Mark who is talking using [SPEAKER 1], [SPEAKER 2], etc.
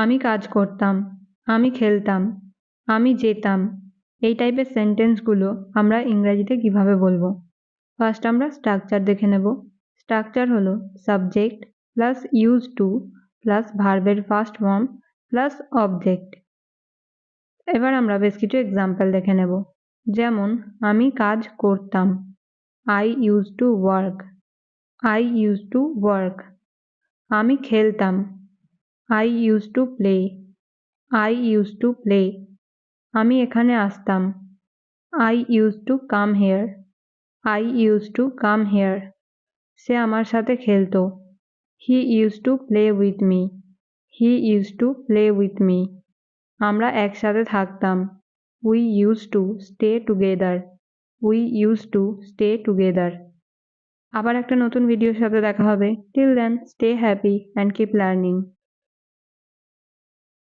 [SPEAKER 1] আমি কাজ করতাম, আমি খেলতাম, আমি যেতাম, এই টাইপের সেন্টেন্সগুলো আমরা ইংরেজিতে কিভাবে বলবো? ফার্স্ট আমরা স্ট্রাকচার দেখে নেব। স্ট্রাকচার হলো subject plus use to plus ভার্বের ফার্স্ট ফর্ম প্লাস অবজেক্ট। এবার আমরা বেশ কিছু এক্সাম্পল দেখে নেব। যেমন আমি কাজ করতাম, I use to work, I use to work. আমি খেলতাম, I use to play, I use to play. আমি এখানে আসতাম, I use to come here, I use to come here. সে আমার সাথে খেলতো, he use to play with me, he use to play with me. আমরা একসাথে থাকতাম, we use to stay together, we use to stay together. আবার একটা নতুন ভিডিওর সাথে দেখা হবে। Till then stay happy and keep learning.